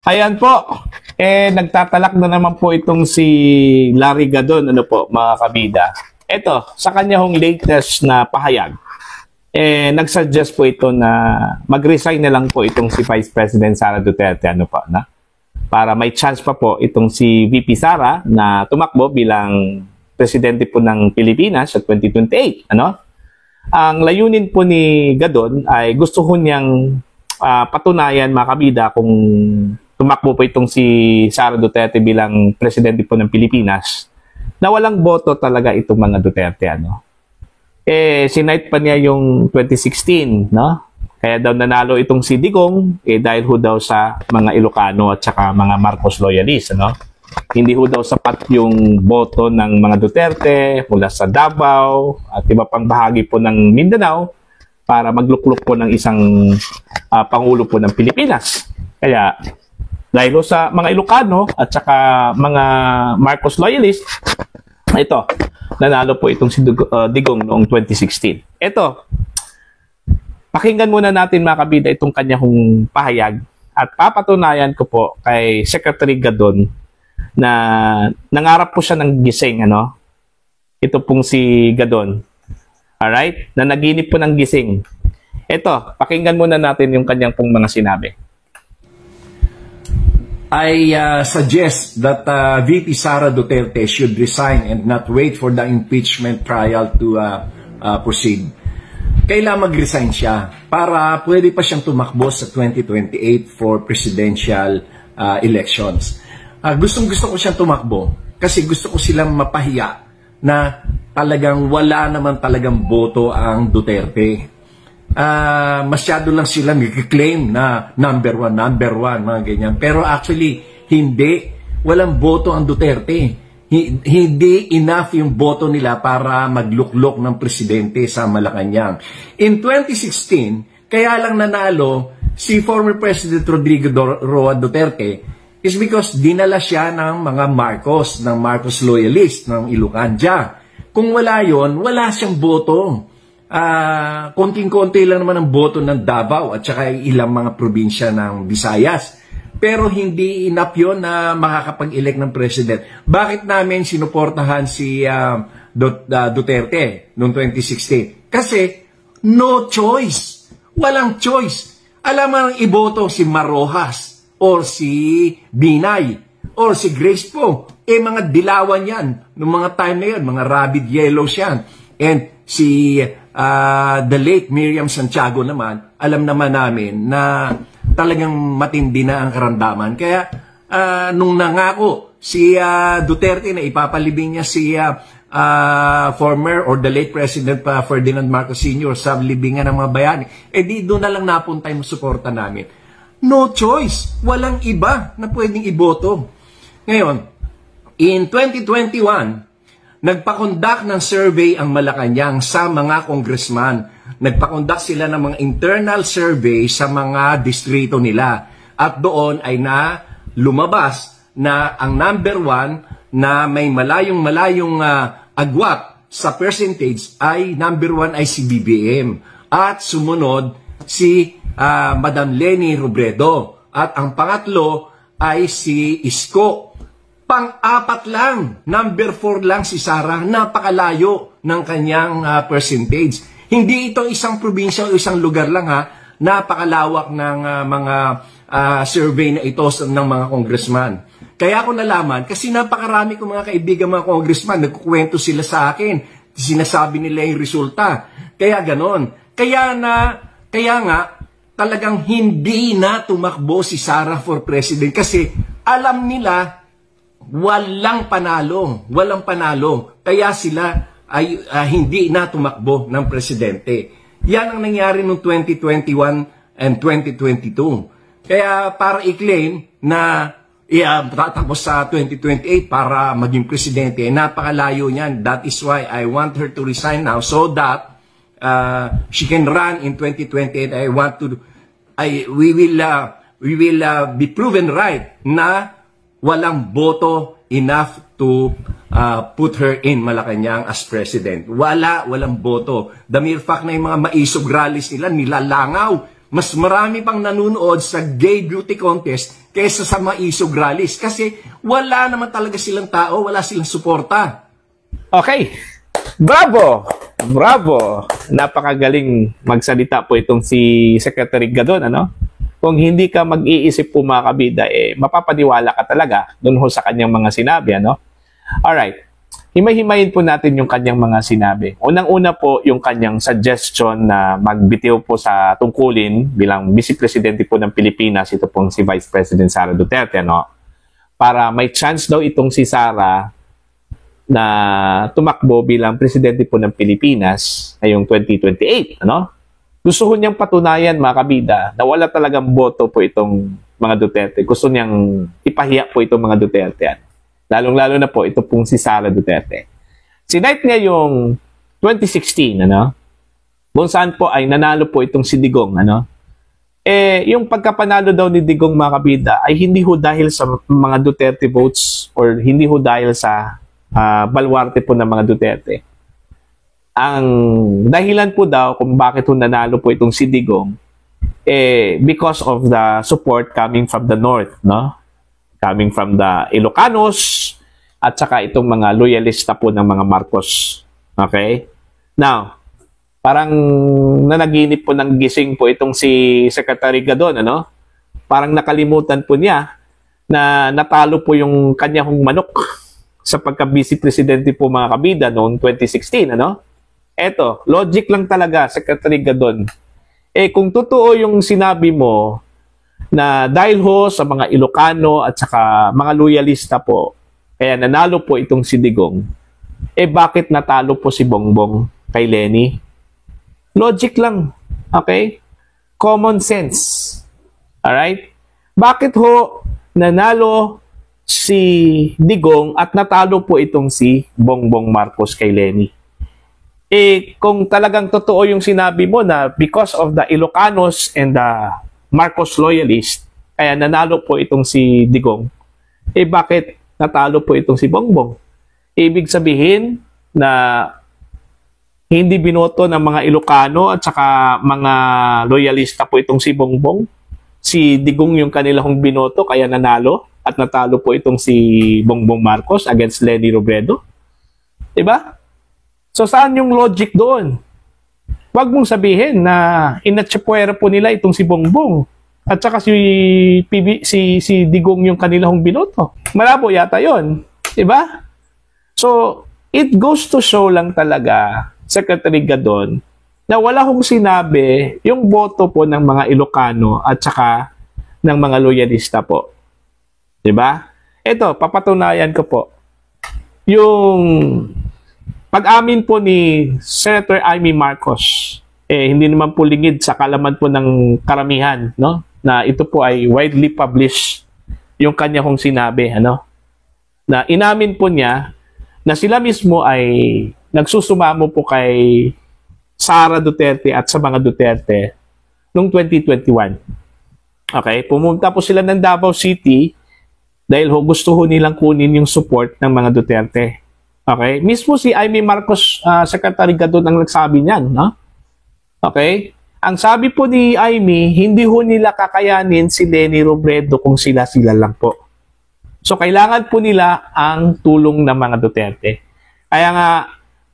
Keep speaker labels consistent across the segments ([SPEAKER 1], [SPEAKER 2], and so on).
[SPEAKER 1] Ayan po, nagtatalak na naman po itong si Larry Gadon, ano po, mga kabida. Ito, sa kanya hong latest na pahayag, nagsuggest po ito na mag-resign na lang po itong si Vice President Sara Duterte, ano po, na? Para may chance pa po itong si VP Sara na tumakbo bilang presidente po ng Pilipinas sa 2028, ano? Ang layunin po ni Gadon ay gusto ho niyang patunayan, mga kabida, kung tumakbo po itong si Sara Duterte bilang presidente po ng Pilipinas, na walang boto talaga itong mga Duterte, ano. Sinight pa niya yung 2016, no? Kaya daw nanalo itong si Digong, dahil ho daw sa mga Ilocano at saka mga Marcos loyalists, ano. Hindi ho daw sapat yung boto ng mga Duterte mula sa Davao at iba pang bahagi po ng Mindanao para maglukluk po ng isang Pangulo po ng Pilipinas. Kaya dahil sa mga Ilocano at saka mga Marcos loyalist, ito, nanalo po itong si Digong noong 2016. Ito, pakinggan muna natin, mga kabida, itong kanyang pahayag at papatunayan ko po kay Secretary Gadon na nangarap po siya ng gising, ano? Ito pong si Gadon. Alright? Na naginip po ng gising. Ito, pakinggan muna natin yung kanyang pong mga sinabi.
[SPEAKER 2] I suggest that VP Sara Duterte should resign and not wait for the impeachment trial to proceed. Kailangan mag-resign siya para pwede pa siyang tumakbo sa 2028 for presidential elections. Gustong-gusto ko siyang tumakbo kasi gusto ko silang mapahiya na talagang wala naman talagang boto ang Duterte. Masyado lang sila nag-claim na number one, mga ganyan. Pero actually, hindi. Walang boto ang Duterte. Hindi enough yung boto nila para magluklok ng presidente sa Malacanang. In 2016, kaya lang nanalo si former President Rodrigo Roa Duterte is because dinala siya ng mga Marcos, ng Marcos loyalist, ng Ilocanja. Kung wala yon, wala siyang boto. Konting-konti lang naman ang boto ng Davao at saka ilang mga probinsya ng Visayas. Pero hindi enough yun na makakapag-elect ng president. Bakit namin sinuportahan si Duterte noong 2016? Kasi no choice. Walang choice. Alam mo ang iboto si Marojas or si Binay or si Grace Poe. Mga dilawan yan. Noong mga time na yun, mga rabid yellows yan. And si the late Miriam Santiago naman, alam naman namin na talagang matindi na ang karamdaman. Kaya nung nangako si Duterte na ipapalibing niya si former or the late President Ferdinand Marcos Sr. sa libingan ng mga bayani, di doon na lang napunta yung suporta namin. No choice. Walang iba na pwedeng iboto. Ngayon, in 2021, nagpakondak ng survey ang Malacanang sa mga congressman. Nagpakondak sila ng mga internal survey sa mga distrito nila. At doon ay lumabas na ang number one na may malayong agwat sa percentage ay number one ay si BBM. At sumunod si Madam Leni Robredo. At ang pangatlo ay si Isko. Pang-apat lang, number 4 lang si Sara, napakalayo ng kanyang percentage. Hindi ito isang probinsya o isang lugar lang napakalawak ng mga survey na ito ng mga congressman. Kaya ako nalaman, kasi napakarami kong mga kaibigan mga congressman, nagkukwento sila sa akin, sinasabi nila yung resulta. Kaya ganon. Kaya nga, talagang hindi na tumakbo si Sara for president kasi alam nila, walang panalo. Kaya sila ay hindi na tumakbo ng presidente. Yan ang nangyari noong 2021 and 2022. Kaya para i-claim na tatakbo sa 2028 para maging presidente, napakalayo niyan. That is why I want her to resign now so that she can run in 2028. We will be proven right na walang boto enough to put her in Malacanang as president. Walang boto. The mere fact na yung mga maisog rallies nila, nilalangaw. mas marami pang nanonood sa gay beauty contest kaysa sa mga isog rallies. Kasi wala naman talaga silang tao, wala silang suporta.
[SPEAKER 1] Okay. Bravo! Bravo! Napakagaling magsalita po itong si Secretary Gadon, ano? Kung hindi ka mag-iisip po mga kabida, mapapaniwala ka talaga doon ho sa kanyang mga sinabi, ano? Alright. Himay-himayin po natin yung kanyang mga sinabi. Unang-una po yung kanyang suggestion na magbitiw po sa tungkulin bilang Vice Presidente po ng Pilipinas, ito pong si Vice President Sara Duterte, no? Para may chance daw itong si Sara na tumakbo bilang Presidente po ng Pilipinas ngayong 2028, ano? Gusto ko niyang patunayan, mga kabida, na wala talagang boto po itong mga Duterte. Gusto niyang ipahiya po itong mga Duterte. Lalong-lalo na po, ito pong si Sara Duterte. Sinight niya yung 2016, ano? Kung saan po ay nanalo po itong si Digong, ano? Yung pagkapanalo daw ni Digong, mga kabida, ay hindi ho dahil sa mga Duterte votes or hindi ho dahil sa balwarte po ng mga Duterte. Ang dahilan po daw kung bakit ho nanalo po itong si Digong, because of the support coming from the North, no? Coming from the Ilocanos at saka itong mga loyalista po ng mga Marcos. Okay? Now, parang nanaginip po ng gising po itong si Secretary Gadon, ano? Parang nakalimutan po niya na natalo po yung kanya hong manok sa pagka-vice presidente po mga kabida noong 2016, ano? Eto, logic lang talaga, Secretary Gadon. Kung totoo yung sinabi mo, na dahil ho sa mga Ilocano at saka mga loyalista po, kaya nanalo po itong si Digong, bakit natalo po si Bongbong kay Lenny? Logic lang. Okay? Common sense. Alright? Bakit ho nanalo si Digong at natalo po itong si Bongbong Marcos kay Lenny? Kung talagang totoo yung sinabi mo na because of the Ilocanos and the Marcos loyalist, kaya nanalo po itong si Digong, bakit natalo po itong si Bongbong? Ibig sabihin na hindi binoto ng mga Ilocano at saka mga loyalista po itong si Bongbong. Si Digong yung kanilang binoto, kaya nanalo at natalo po itong si Bongbong Marcos against Lenny Robredo. Diba? So saan yung logic doon? Wag mong sabihin na inatsyapuera po nila itong si Bongbong at saka si Digong yung kanilang binoto. Malabo yata yon, diba? So, it goes to show lang talaga, Secretary Gadon, na wala hong sinabi yung boto po ng mga Ilocano at saka ng mga loyalista po. Diba? Ito, papatunayan ko po. Yung pag-amin po ni Senator Amy Marcos, hindi naman po lingid sa kalaman po ng karamihan, no? Na ito po ay widely published yung kanya kong sinabi, ano? Na inamin po niya na sila mismo ay nagsusumamo po kay Sara Duterte at sa mga Duterte noong 2021. Okay? Pumunta po sila ng Davao City dahil gusto nilang kunin yung support ng mga Duterte. Okay? Mismo si Amy Marcos, Secretary Gadon ang nagsabi niyan, no? Okay? Ang sabi po ni Amy, hindi ho nila kakayanin si Lenny Robredo kung sila-sila lang po. So, kailangan po nila ang tulong ng mga Duterte. Kaya nga,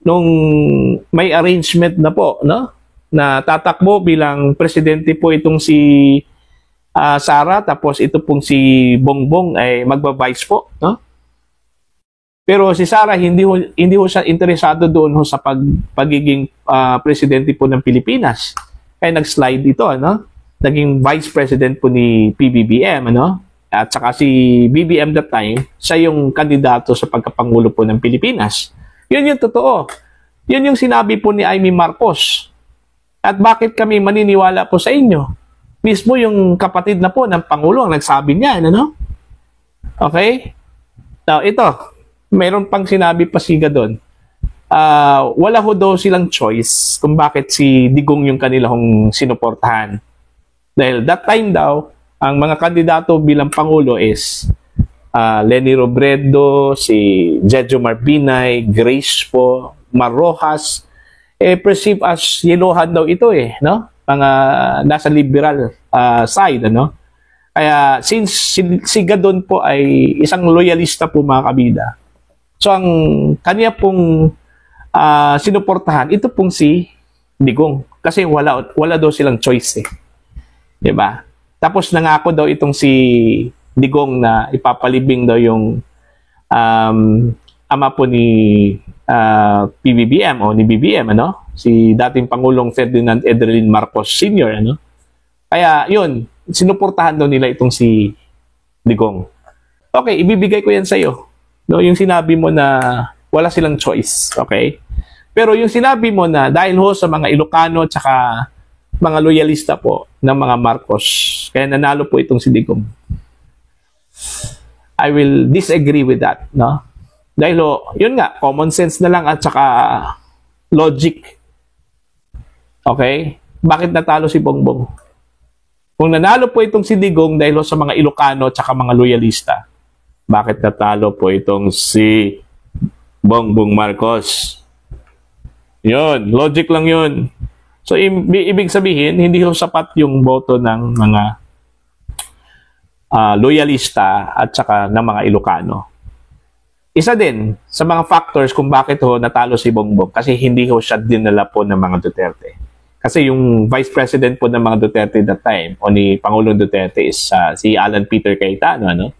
[SPEAKER 1] nung may arrangement na po, no? Na tatakbo bilang presidente po itong si Sara, tapos ito pong si Bongbong ay magba-vice po, no? Pero si Sara hindi ho siya interesado doon ho sa pagiging presidente po ng Pilipinas. Kaya nag-slide ito, ano? Naging vice president po ni PBBM, ano? At saka si BBM that time, siya yung kandidato sa pagkapangulo po ng Pilipinas. Yun yung totoo. Yun yung sinabi po ni Amy Marcos. At bakit kami maniniwala po sa inyo? Mismo yung kapatid na po ng Pangulo ang nagsabi niya, ano? Okay? Now, ito. Mayroon pang sinabi pa siya doon. Wala ho daw silang choice kung bakit si Digong yung kanilang sinuportahan. Dahil that time daw, ang mga kandidato bilang Pangulo is Lenny Robredo, si Jejo Marbinay, Grace po, Mar Rojas, perceived as yelohan daw ito no? mga nasa liberal side, ano? Kaya since si Gadon po ay isang loyalista po mga kabida, so ang kanya pong sinuportahan, ito pong si Digong. Kasi wala daw silang choice eh. 'Di ba? Tapos nangako daw itong si Digong na ipapalibing daw yung ama po ni PBBM o ni BBM, ano? Si dating Pangulong Ferdinand Edelin Marcos Sr., ano? Kaya yun, sinuportahan daw nila itong si Digong. Okay, ibibigay ko yan sa iyo. No, yung sinabi mo na wala silang choice, okay? Pero yung sinabi mo na dahil ho sa mga Ilocano at saka mga loyalista po ng mga Marcos, kaya nanalo po itong si Digong. I will disagree with that, no? Dahil ho, yun nga, common sense na lang at saka logic. Okay? Bakit natalo si Bongbong? Kung nanalo po itong si Digong dahil sa mga Ilocano at saka mga loyalista, bakit natalo po itong si Bongbong Marcos? Yun, logic lang yun. So, ibig sabihin, hindi ho sapat yung boto ng mga loyalista at saka ng mga Ilocano. Isa din sa mga factors kung bakit ho natalo si Bongbong kasi hindi ho siya dinala po ng mga Duterte. Kasi yung vice president po ng mga Duterte that time o ni Pangulong Duterte is si Alan Peter Cayetano, ano?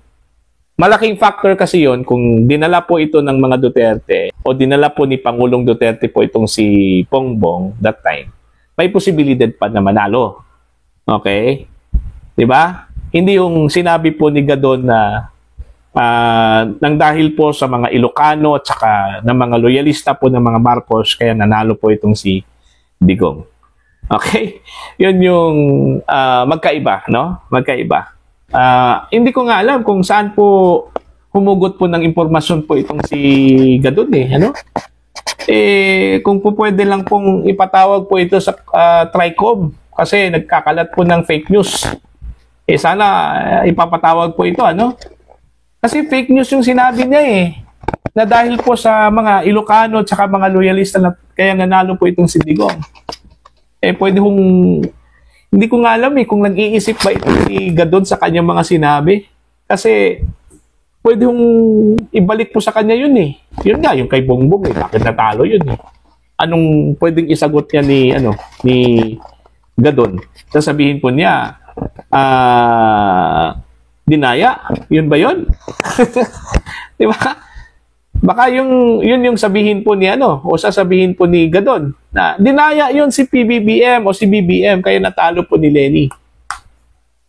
[SPEAKER 1] Malaking factor kasi yon kung dinala po ito ng mga Duterte o dinala po ni Pangulong Duterte po itong si Bongbong that time. May posibilidad pa na manalo. Okay? 'Di ba? Hindi yung sinabi po ni Gadon na nang dahil po sa mga Ilocano at saka ng mga loyalista po ng mga Marcos kaya nanalo po itong si Digong. Okay? Yun yung magkaiba, no? Magkaiba. Hindi ko nga alam kung saan po humugot po ng impormasyon po itong si Gadon eh, ano? Kung po pwede lang pong ipatawag po ito sa TRICOM kasi nagkakalat po ng fake news. Sana ipapatawag po ito, ano? Kasi fake news yung sinabi niya eh. Na dahil po sa mga Ilocano at saka mga loyalista na kaya nanalo po itong si Digong. Pwede hong, hindi ko nga alam eh kung nag-iisip ba ito si Gadon sa kanyang mga sinabi. Kasi, pwede hong ibalik po sa kanya yun eh. Yun nga, yung kay Bongbong eh. Bakit natalo yun eh? Anong pwedeng isagot niya ni Gadon? Sasabihin po niya, dinaya? Yun ba yun? Di ba? Baka yun yung sabihin po ni o sasabihin po ni Gadon na dinaya yun si PBBM o si BBM kaya natalo po ni Lenny.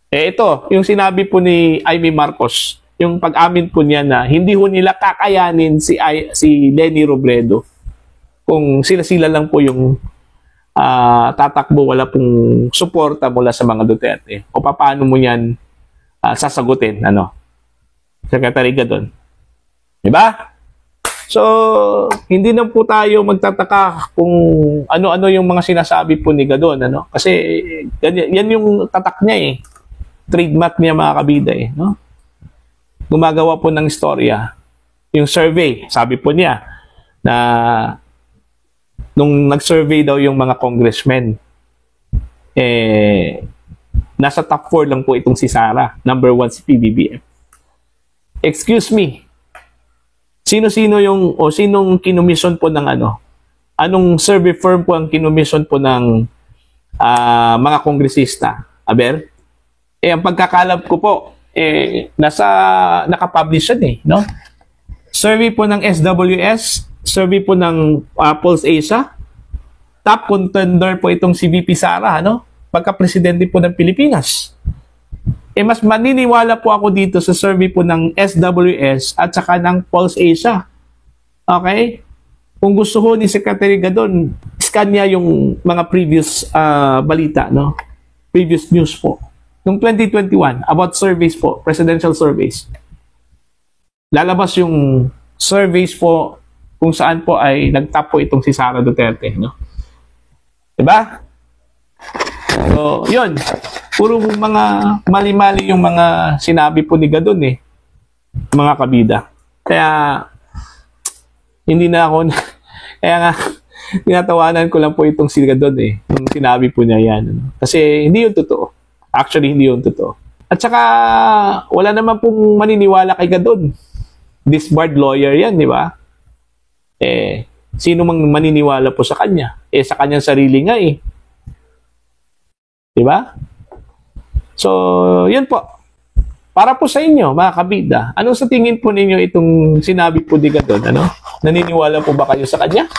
[SPEAKER 1] Ito, yung sinabi po ni Amy Marcos, yung pag-amin po niya na hindi ho nila kakayanin si Lenny Robredo kung sila-sila lang po yung tatakbo, wala pong suporta mula sa mga Duterte. O paano mo yan sasagutin, Secretary Gadon. Diba? So, hindi na po tayo magtataka kung ano-ano yung mga sinasabi po ni Gadon, Kasi yan yung tatak niya eh. Trademark niya mga kabida eh, Gumagawa po ng istorya. Yung survey, sabi po niya na nung nag-survey daw yung mga congressmen, nasa top 4 lang po itong si Sara. Number 1 si PBBM. Excuse me. Sino-sino sinong kinumission po ng Anong survey firm po ang kinumission po ng mga kongresista? Aber? Ang pagkakalap ko po, nakapublish yan Survey po ng SWS, survey po ng Pulse Asia, top contender po itong si VP Sara, pagka-presidente po ng Pilipinas. Mas maniniwala po ako dito sa survey po ng SWS at saka ng Pulse Asia. Okay? Kung gusto ko ni Secretary Gadon, scan niya yung mga previous balita, previous news po. Noong 2021, about surveys po, presidential surveys. Lalabas yung surveys po kung saan po ay nagtap po itong si Sara Duterte, Diba? So, yun. Puro mga mali-mali yung mga sinabi po ni Gadon mga kabida. Kaya, hindi na ako, kaya nga, Tinatawanan ko lang po itong si Gadon nung sinabi po niya yan. Ano? Kasi hindi yun totoo. Actually, hindi yun totoo. At saka, wala naman pong maniniwala kay Gadon. Disbarred lawyer yan, di ba? Sino mang maniniwala po sa kanya? Sa kanyang sarili nga Di ba? So, yun po. Para po sa inyo, mga kabida, ano sa tingin po ninyo itong sinabi po ni Gadon? Ano? Naniniwala po ba kayo sa kanya?